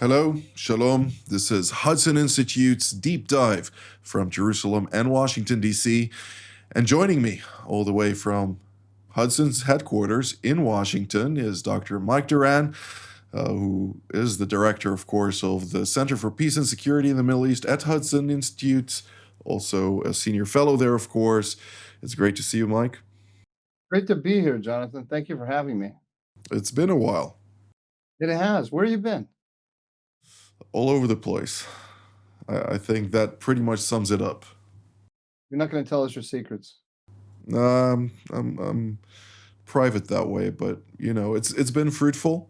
Hello, Shalom. This is Hudson Institute's Deep Dive from Jerusalem and Washington, D.C. And joining me all the way from Hudson's headquarters in Washington is Dr. Mike Duran, who is the director, of course, of the Center for Peace and Security in the Middle East at Hudson Institute, also a senior fellow there, of course. It's great to see you, Mike. Great to be here, Jonathan. Thank you for having me. It's been a while, It has. Where you been? all over the place. I think that pretty much sums it up. You're not going to tell us your secrets. I'm private that way, but it's been fruitful.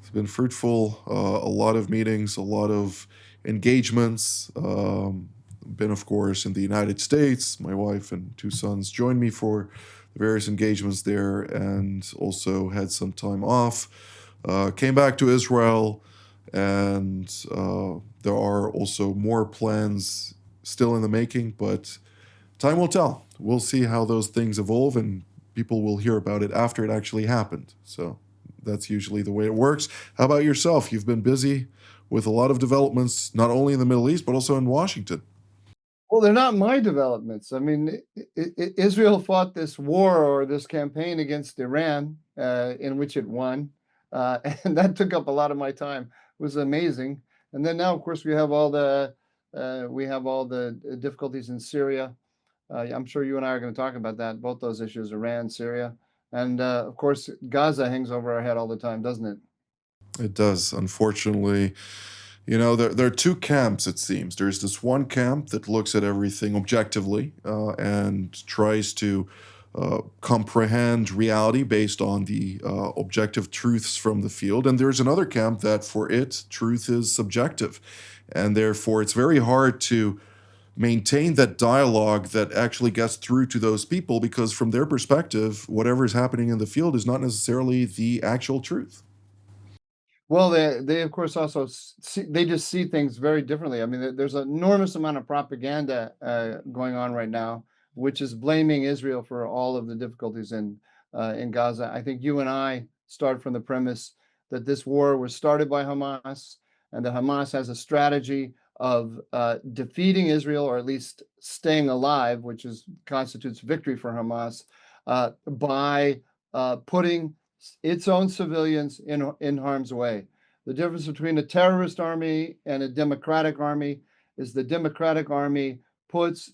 It's been fruitful. A lot of meetings, a lot of engagements. Been, of course, in the United States. My wife and two sons joined me for the various engagements there, and also had some time off. Came back to Israel, and there are also more plans still in the making, but time will tell. We'll see how those things evolve, and people will hear about it after it actually happened. So that's usually the way it works. How about yourself? You've been busy with a lot of developments, not only in the Middle East, but also in Washington. Well, they're not my developments. I mean, Israel fought this war or this campaign against Iran, in which it won, and that took up a lot of my time. It was amazing. And then now, of course, we have all the difficulties in Syria. I'm sure you and I are going to talk about that, both those issues, Iran, Syria, and of course, Gaza hangs over our head all the time, doesn't it? It does, unfortunately. There are two camps, it seems. There's this one camp that looks at everything objectively and tries to comprehend reality based on the objective truths from the field. And there's another camp that, for it, truth is subjective. And therefore, it's very hard to maintain that dialogue that actually gets through to those people because, from their perspective, whatever is happening in the field is not necessarily the actual truth. Well, they of course also they just see things very differently. I mean, there's an enormous amount of propaganda going on right now, which is blaming Israel for all of the difficulties in Gaza. I think you and I start from the premise that this war was started by Hamas, and that Hamas has a strategy of defeating Israel, or at least staying alive, which constitutes victory for Hamas, by putting its own civilians in harm's way. The difference between a terrorist army and a democratic army is the democratic army puts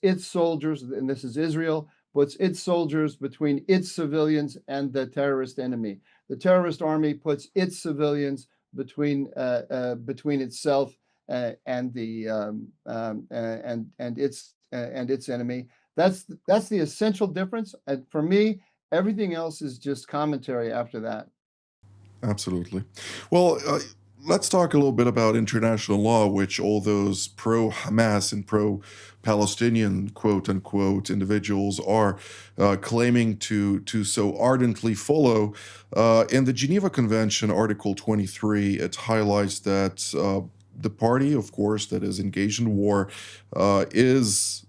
its soldiers, and this is Israel, puts its soldiers between its civilians and the terrorist enemy. The terrorist army puts its civilians between itself and the and its enemy. That's the essential difference. And for me, everything else is just commentary after that. Absolutely. Well, let's talk a little bit about international law, which all those pro Hamas and pro Palestinian quote unquote individuals are claiming to so ardently follow. In the Geneva Convention, Article 23, it highlights that. The party, of course, that is engaged in war is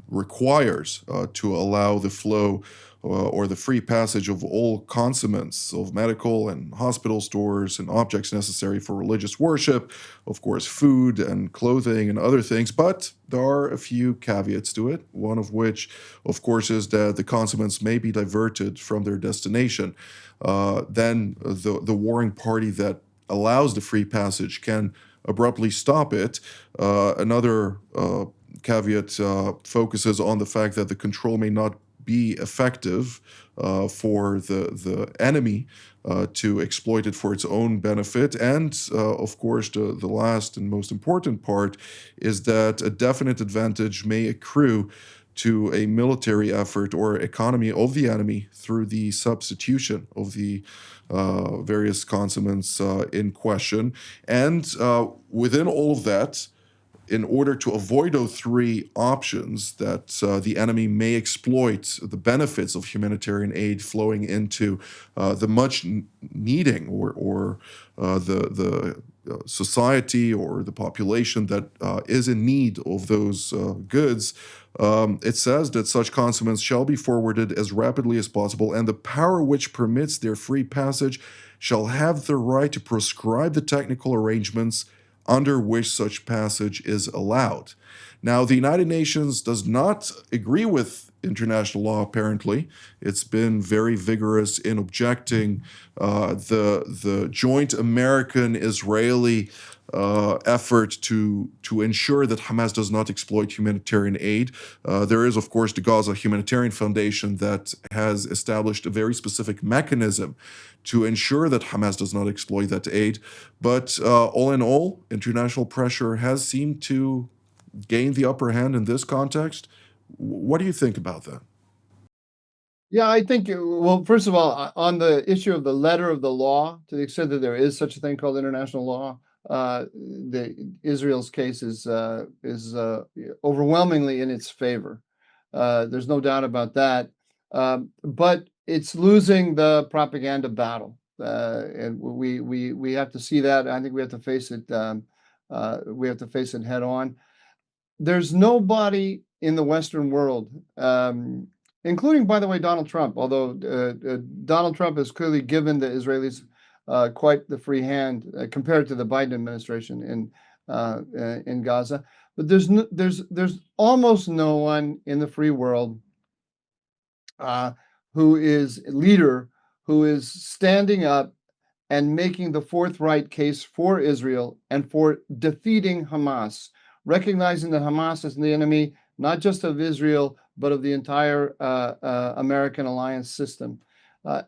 requires to allow the flow or the free passage of all consummates of medical and hospital stores and objects necessary for religious worship, of course, food and clothing and other things. But there are a few caveats to it, one of which, of course, is that the consummates may be diverted from their destination. Then the warring party that allows the free passage can abruptly stop it. Another caveat focuses on the fact that the control may not be effective for the enemy to exploit it for its own benefit. And of course, the last and most important part is that a definite advantage may accrue to a military effort or economy of the enemy through the substitution of the various consonants in question. And within all of that, in order to avoid those three options, that the enemy may exploit the benefits of humanitarian aid flowing into the much needing or the society or the population that is in need of those goods, It says that such consummates shall be forwarded as rapidly as possible, and the power which permits their free passage shall have the right to prescribe the technical arrangements under which such passage is allowed. Now, the United Nations does not agree with international law, apparently. It's been very vigorous in objecting the joint American-Israeli effort to ensure that Hamas does not exploit humanitarian aid. There is, of course, the Gaza Humanitarian Foundation that has established a very specific mechanism to ensure that Hamas does not exploit that aid. But all in all, international pressure has seemed to gain the upper hand in this context. What do you think about that? Yeah, I think, well, first of all, on the issue of the letter of the law, to the extent that there is such a thing called international law, the Israel's case is overwhelmingly in its favor. There's no doubt about that. But it's losing the propaganda battle, and we have to see that. I think we have to face it. We have to face it head on. There's nobody in the Western world, including, by the way, Donald Trump, although Donald Trump has clearly given the Israelis quite the free hand compared to the Biden administration in Gaza. But there's almost no one in the free world who is a leader who is standing up and making the forthright case for Israel and for defeating Hamas, recognizing that Hamas is the enemy, not just of Israel, but of the entire American alliance system.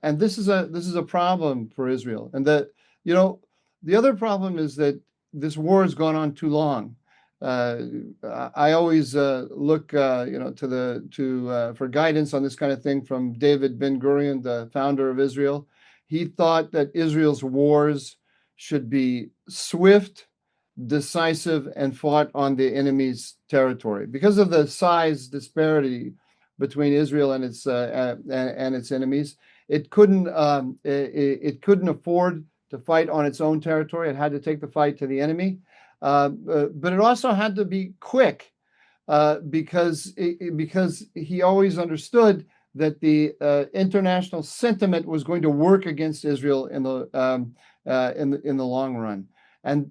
And this is a problem for Israel. And that, the other problem is that this war has gone on too long. I always look, for guidance on this kind of thing from David Ben Gurion, the founder of Israel. He thought that Israel's wars should be swift, decisive, and fought on the enemy's territory because of the size disparity between Israel and its enemies. It couldn't afford to fight on its own territory. It had to take the fight to the enemy, but it also had to be quick because he always understood that the international sentiment was going to work against Israel in the long run, and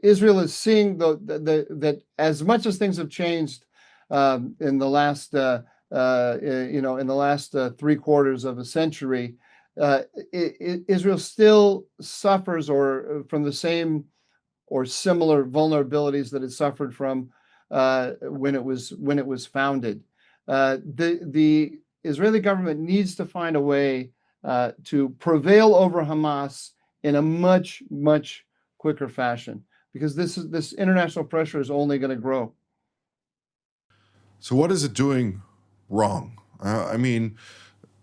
Israel is seeing that as much as things have changed in the last in the last 3/4 of a century, Israel still suffers from the same or similar vulnerabilities that it suffered from when it was founded. The Israeli government needs to find a way to prevail over Hamas in a much, much quicker fashion, because this international pressure is only going to grow. So, what is it doing wrong? I mean,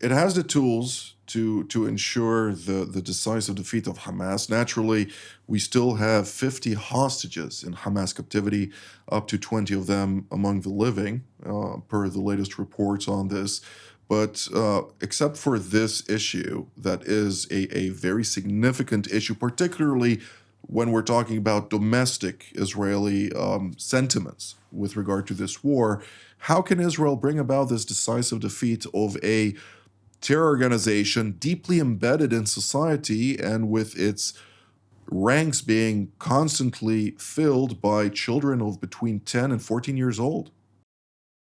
it has the tools to ensure the decisive defeat of Hamas. Naturally, we still have 50 hostages in Hamas captivity, up to 20 of them among the living, per the latest reports on this. But except for this issue, that is a very significant issue, particularly when we're talking about domestic Israeli sentiments with regard to this war, how can Israel bring about this decisive defeat of a terror organization deeply embedded in society and with its ranks being constantly filled by children of between 10 and 14 years old?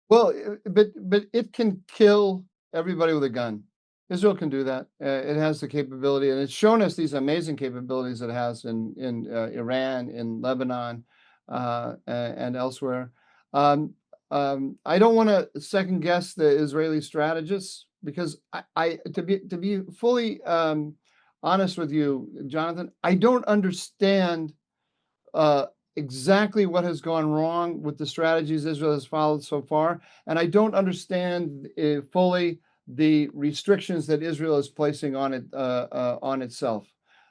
Well, but it can kill everybody with a gun. Israel can do that. It has the capability, and it's shown us these amazing capabilities it has in Iran, in Lebanon, and elsewhere. I don't want to second guess the Israeli strategists, because to be fully honest with you, Jonathan, I don't understand exactly what has gone wrong with the strategies Israel has followed so far, and I don't understand fully the restrictions that Israel is placing on it on itself.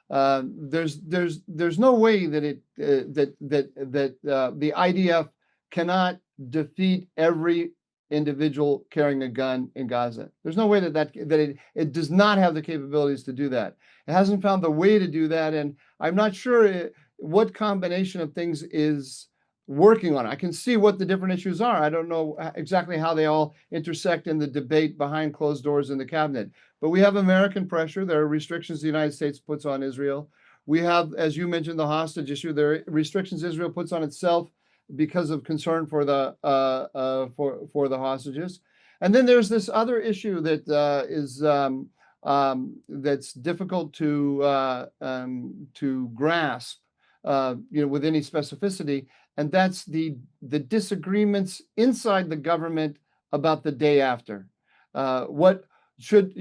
There's no way that the IDF cannot defeat every individual carrying a gun in Gaza. There's no way that it does not have the capabilities to do that. It hasn't found the way to do that, and I'm not sure what combination of things is working on it. I can see what the different issues are. I don't know exactly how they all intersect in the debate behind closed doors in the cabinet. But we have American pressure. There are restrictions the United States puts on Israel. We have, as you mentioned, the hostage issue. There are restrictions Israel puts on itself because of concern for the for the hostages. And then there's this other issue that is that's difficult to grasp, with any specificity, and that's the disagreements inside the government about the day after. What should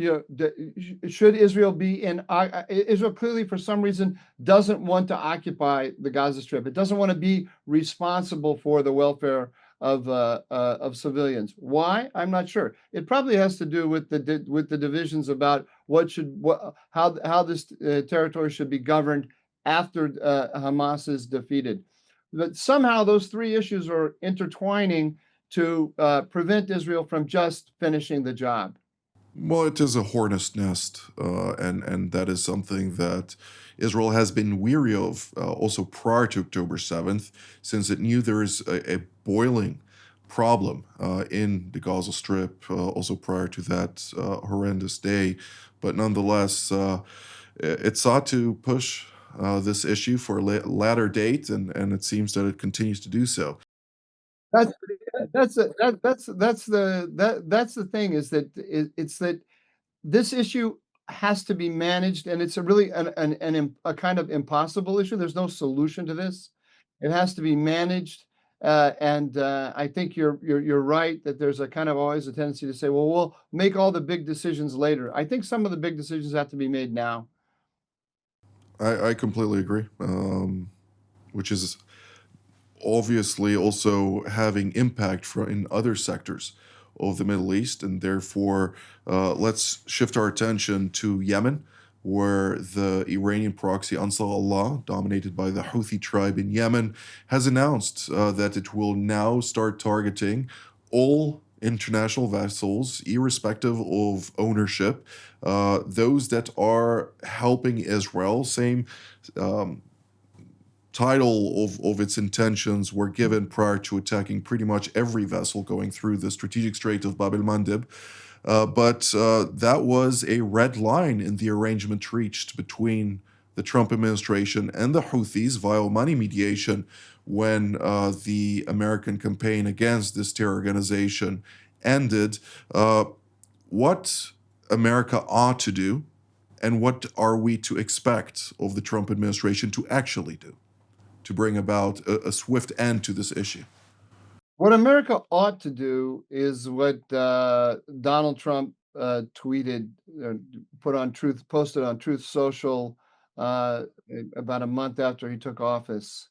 should Israel be in? Israel clearly, for some reason, doesn't want to occupy the Gaza Strip. It doesn't want to be responsible for the welfare of civilians. Why? I'm not sure. It probably has to do with the divisions about how this territory should be governed after Hamas is defeated. But somehow those three issues are intertwining to prevent Israel from just finishing the job. Well, it is a hornet's nest, and that is something that Israel has been weary of also prior to October 7th, since it knew there is a boiling problem in the Gaza Strip, also prior to that horrendous day. But nonetheless, it sought to push this issue for a latter date, and it seems that it continues to do so. That's that's the thing is that it's that this issue has to be managed, and it's a really a kind of impossible issue. There's no solution to this. It has to be managed, and I think you're right that there's a kind of always a tendency to say, well, we'll make all the big decisions later. I think some of the big decisions have to be made now. I completely agree, which is obviously also having impact in other sectors of the Middle East. And therefore, let's shift our attention to Yemen, where the Iranian proxy Ansar Allah, dominated by the Houthi tribe in Yemen, has announced that it will now start targeting all international vessels, irrespective of ownership, those that are helping Israel. Same title of its intentions were given prior to attacking pretty much every vessel going through the strategic Strait of Bab el Mandeb. But that was a red line in the arrangement reached between the Trump administration and the Houthis via money mediation when the American campaign against this terror organization ended. What America ought to do, and what are we to expect of the Trump administration to actually do to bring about a swift end to this issue? What America ought to do is what Donald Trump tweeted, posted on Truth Social uh, about a month after he took office,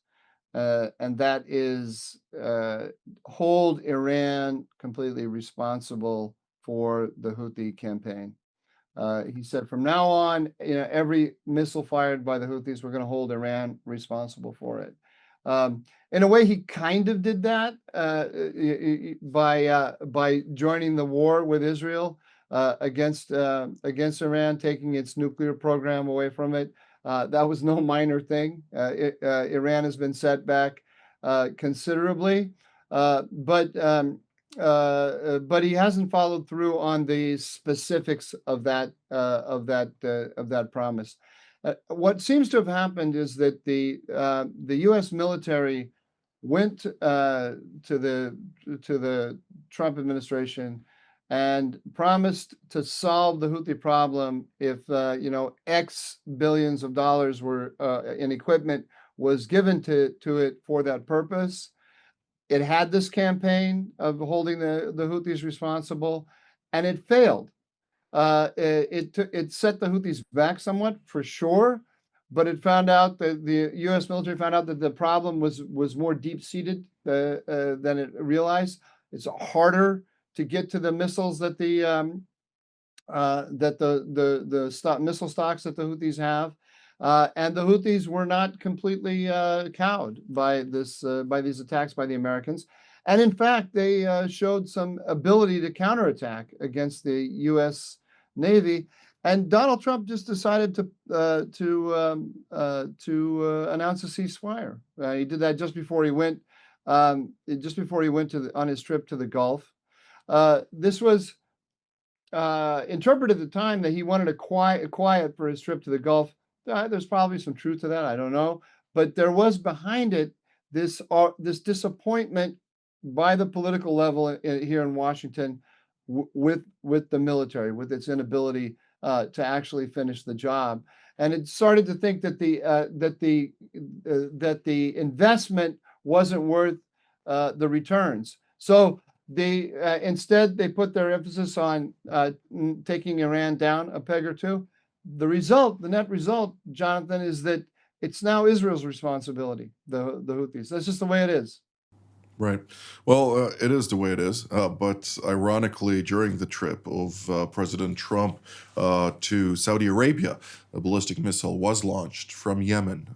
and that is hold Iran completely responsible for the Houthi campaign. He said, from now on, every missile fired by the Houthis, we're going to hold Iran responsible for it. In a way, he kind of did that by joining the war with Israel against Iran, taking its nuclear program away from it. That was no minor thing. Iran has been set back considerably, but he hasn't followed through on the specifics of that promise. What seems to have happened is that the U.S. military went to the Trump administration and promised to solve the Houthi problem if X billions of dollars were in equipment was given to it for that purpose. It had this campaign of holding the Houthis responsible, and it failed. It set the Houthis back somewhat, for sure, but it found out that the U.S. military found out that the problem was more deep seated than it realized. It's harder to get to the missiles that the missile stocks that the Houthis have. And the Houthis were not completely cowed by these attacks by the Americans, and in fact, they showed some ability to counterattack against the U.S. Navy. And Donald Trump just decided to announce a ceasefire. He did that just before he went just before he went on his trip to the Gulf. This was interpreted at the time that he wanted a quiet for his trip to the Gulf. There's probably some truth to that. I don't know, but there was behind it this disappointment by the political level here in Washington with the military, with its inability to actually finish the job, and it started to think that the investment wasn't worth the returns. So they instead they put their emphasis on taking Iran down a peg or two. The net result, Jonathan, is that it's now Israel's responsibility. The Houthis. That's just the way it is. Right. Well, it is the way it is. But ironically, during the trip of President Trump to Saudi Arabia, a ballistic missile was launched from Yemen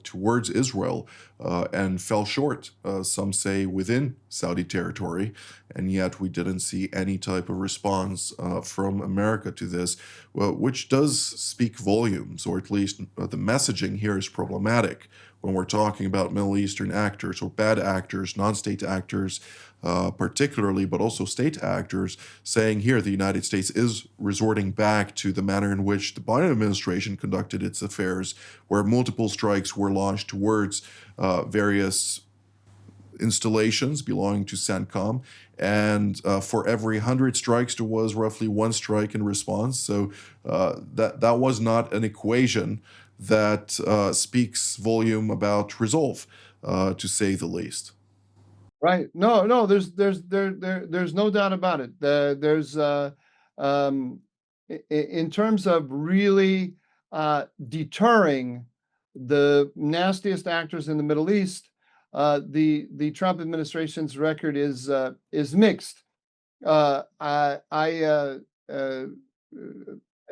towards Israel and fell short, some say within Saudi territory. And yet we didn't see any type of response from America to this, well, which does speak volumes, or at least the messaging here is problematic when we're talking about Middle Eastern actors or bad actors, non-state actors, particularly, but also state actors, saying here the United States is resorting back to the manner in which the Biden administration conducted its affairs, where multiple strikes were launched towards various installations belonging to CENTCOM, and for every 100 strikes, there was roughly one strike in response. So that was not an equation that speaks volume about resolve, to say the least. Right. No, no, there's no doubt about it. There's um in terms of really deterring the nastiest actors in the Middle East, the Trump administration's record is mixed. I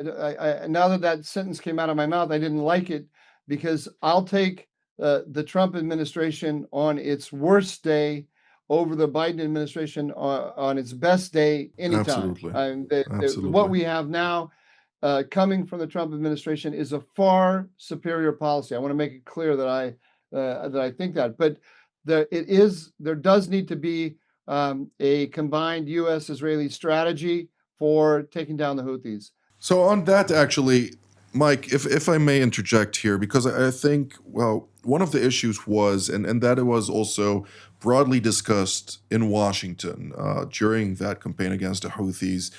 now that sentence came out of my mouth, I didn't like it because I'll take the Trump administration on its worst day over the Biden administration on its best day anytime. Absolutely. What Absolutely. we have now coming from the Trump administration is a far superior policy. I want to make it clear that I think that, but there does need to be a combined U.S.-Israeli strategy for taking down the Houthis. So on that, actually, Mike, if I may interject here, because I think, well, one of the issues was, and that it was also broadly discussed in Washington during that campaign against the Houthis,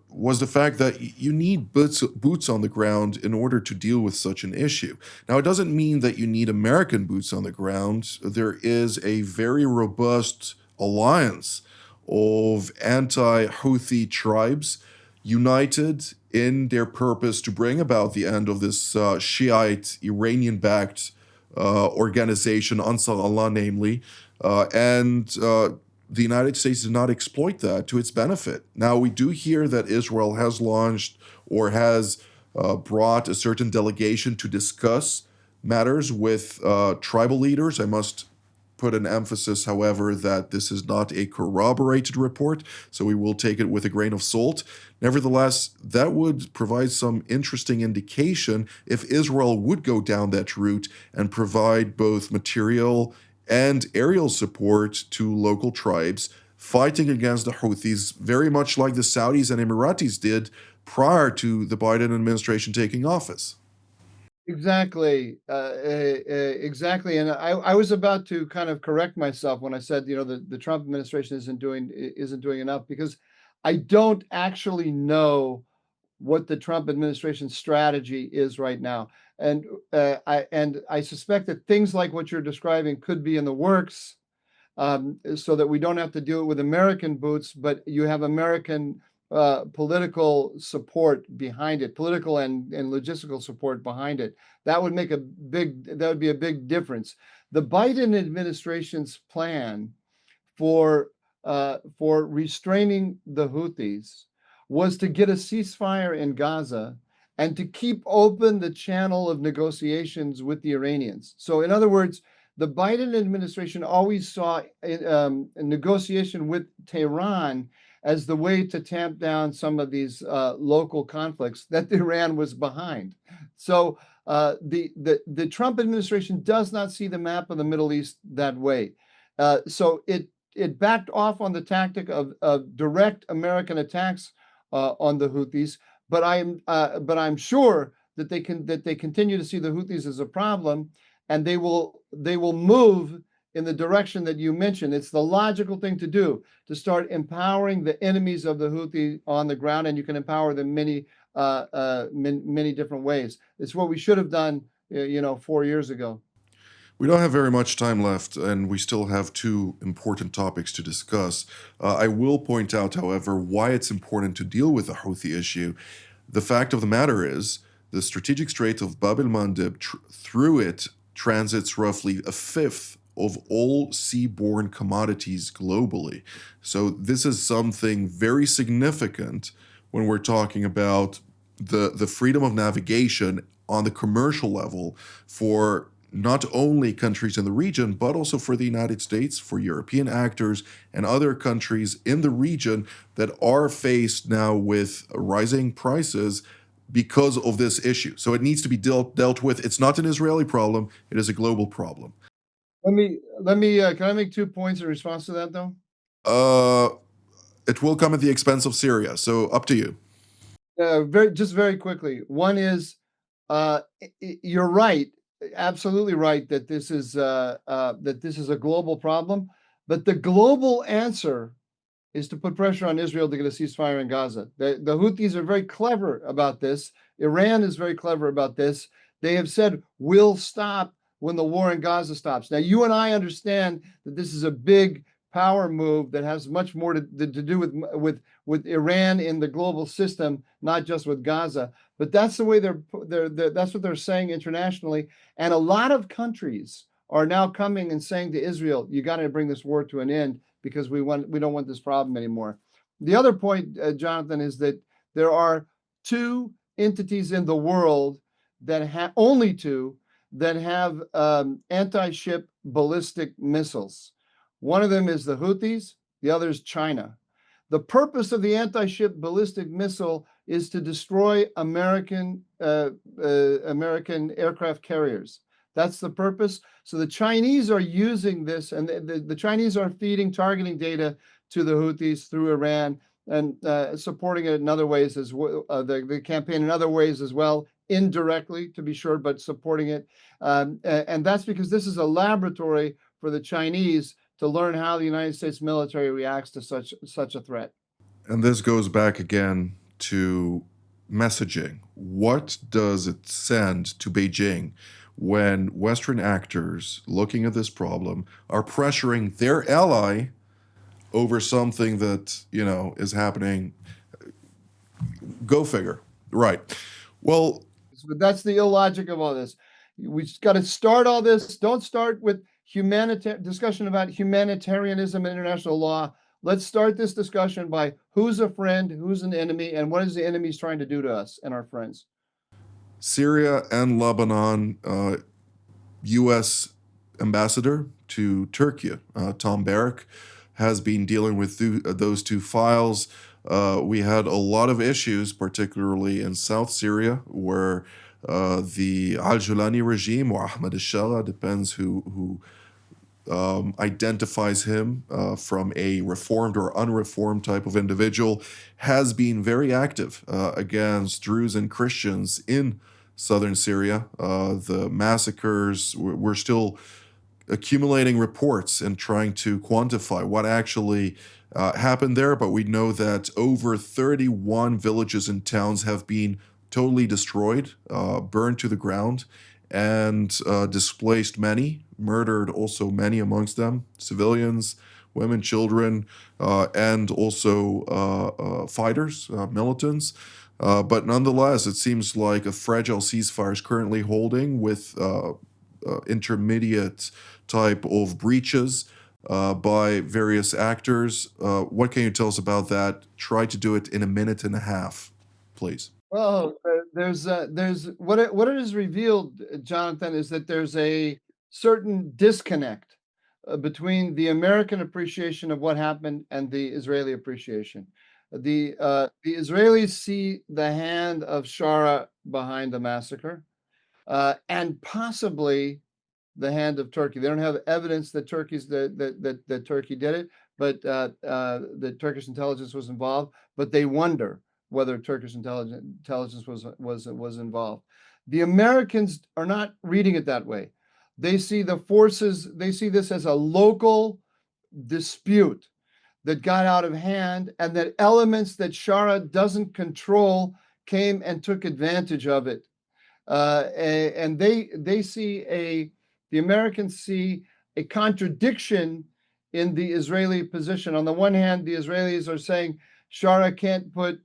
was the fact that you need boots on the ground in order to deal with such an issue. Now, it doesn't mean that you need American boots on the ground. There is a very robust alliance of anti-Houthi tribes united in their purpose to bring about the end of this Shiite Iranian-backed organization, Ansar Allah, namely, and the United States did not exploit that to its benefit. Now, we do hear that Israel has launched or has brought a certain delegation to discuss matters with tribal leaders. I must put an emphasis, however, that this is not a corroborated report, so we will take it with a grain of salt. Nevertheless, that would provide some interesting indication if Israel would go down that route and provide both material and aerial support to local tribes fighting against the Houthis, very much like the Saudis and Emiratis did prior to the Biden administration taking office. Exactly, exactly. And I was about to kind of correct myself when I said, the Trump administration isn't doing enough, because I don't actually know what the Trump administration strategy is right now. And I suspect that things like what you're describing could be in the works, so that we don't have to do it with American boots, but you have American political support behind it, political and logistical support behind it. That would be a big difference. The Biden administration's plan for restraining the Houthis was to get a ceasefire in Gaza and to keep open the channel of negotiations with the Iranians. So, in other words, the Biden administration always saw a negotiation with Tehran as the way to tamp down some of these local conflicts that Iran was behind. So the Trump administration does not see the map of the Middle East that way. So it backed off on the tactic of direct American attacks on the Houthis. But I'm sure that they continue to see the Houthis as a problem, and they will move in the direction that you mentioned. It's the logical thing to do, to start empowering the enemies of the Houthi on the ground, and you can empower them many different ways. It's what we should have done, 4 years ago. We don't have very much time left, and we still have two important topics to discuss. I will point out, however, why it's important to deal with the Houthi issue. The fact of the matter is, the strategic strait of Bab el Mandeb, through it, transits roughly a fifth of all seaborne commodities globally. So, this is something very significant when we're talking about the freedom of navigation on the commercial level for not only countries in the region, but also for the United States, for European actors, and other countries in the region that are faced now with rising prices because of this issue. So it needs to be dealt with. It's not an Israeli problem, it is a global problem. Can I make 2 points in response to that, though? Uh, it will come at the expense of Syria, so up to you. Very quickly. One is, you're right, absolutely right that this is a global problem, but the global answer is to put pressure on Israel to get a ceasefire in Gaza. The Houthis are very clever about this. Iran is very clever about this. They have said, we'll stop when the war in Gaza stops. Now, you and I understand that this is a big power move that has much more to do with Iran in the global system, not just with Gaza. But that's the way that's what they're saying internationally. And a lot of countries are now coming and saying to Israel, you got to bring this war to an end, because we don't want this problem anymore. The other point, Jonathan, is that there are two entities in the world that only two that have anti-ship ballistic missiles. One of them is the Houthis, the other is China. The purpose of the anti-ship ballistic missile is to destroy American aircraft carriers. That's the purpose. So the Chinese are using this, and the Chinese are feeding targeting data to the Houthis through Iran, and supporting it in other ways as well, the campaign in other ways as well, indirectly to be sure, but supporting it. And that's because this is a laboratory for the Chinese to learn how the United States military reacts to such a threat. And this goes back again to messaging. What does it send to Beijing when Western actors looking at this problem are pressuring their ally over something that, is happening? Go figure. Right. Well, That's the illogic of all this. We got to start all this. Don't start with discussion about humanitarianism and international law. Let's start this discussion by who's a friend, who's an enemy, and what is the enemy's trying to do to us and our friends. Syria and Lebanon, U.S. ambassador to Turkey, Tom Barrack, has been dealing with those two files. We had a lot of issues, particularly in South Syria, where the Al-Julani regime, or Ahmed al-Shara, depends who identifies him from a reformed or unreformed type of individual, has been very active against Druze and Christians in southern Syria. The massacres, we're still accumulating reports and trying to quantify what actually happened there, but we know that over 31 villages and towns have been totally destroyed, burned to the ground, and displaced many, murdered also many amongst them, civilians, women, children, and also fighters, militants. But nonetheless, it seems like a fragile ceasefire is currently holding with intermediate type of breaches by various actors. What can you tell us about that? Try to do it in a minute and a half, please. Well, there's what it has revealed, Jonathan, is that there's a certain disconnect between the American appreciation of what happened and the Israeli appreciation. The Israelis see the hand of Shara behind the massacre, and possibly the hand of Turkey. They don't have evidence that that Turkey did it, but the Turkish intelligence was involved. But they wonder whether Turkish intelligence was involved. The Americans are not reading it that way. They see the forces. They see this as a local dispute that got out of hand, and that elements that Shara doesn't control came and took advantage of it. And they see the Americans see a contradiction in the Israeli position. On the one hand, the Israelis are saying Shara can't put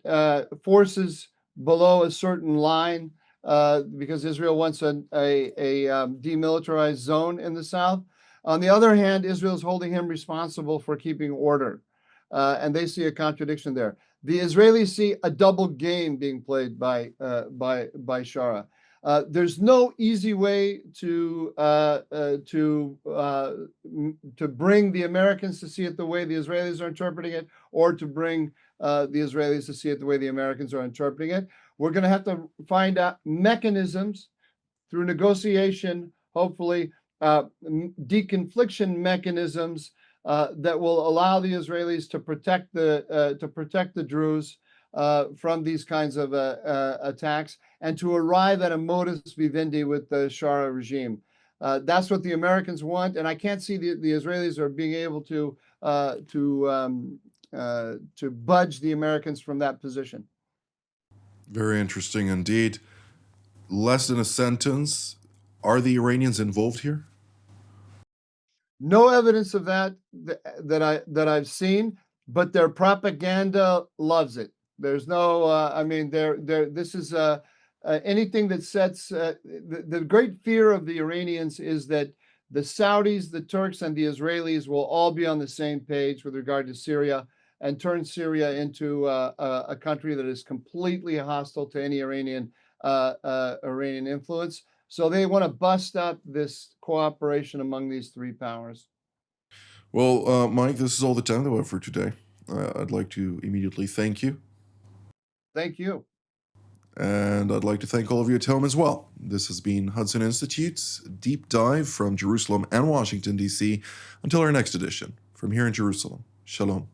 forces below a certain line because Israel wants a demilitarized zone in the south. On the other hand, Israel is holding him responsible for keeping order, and they see a contradiction there. The Israelis see a double game being played by Shara. There's no easy way to bring the Americans to see it the way the Israelis are interpreting it, or to bring the Israelis to see it the way the Americans are interpreting it. We're going to have to find out mechanisms through negotiation, hopefully, deconfliction mechanisms that will allow the Israelis to protect the Druze from these kinds of attacks, and to arrive at a modus vivendi with the Shara regime. That's what the Americans want, and I can't see the Israelis are being able to budge the Americans from that position. Very interesting indeed. Less than a sentence. Are the Iranians involved here? No evidence of that I've seen, but their propaganda loves it. There's no, I mean, this is anything that sets the great fear of the Iranians is that the Saudis, the Turks, and the Israelis will all be on the same page with regard to Syria, and turn Syria into a country that is completely hostile to any Iranian influence. So they want to bust up this cooperation among these three powers. Well, Mike, this is all the time that we have for today. I'd like to immediately thank you. Thank you. And I'd like to thank all of you at home as well. This has been Hudson Institute's Deep Dive from Jerusalem and Washington, D.C. Until our next edition, from here in Jerusalem. Shalom.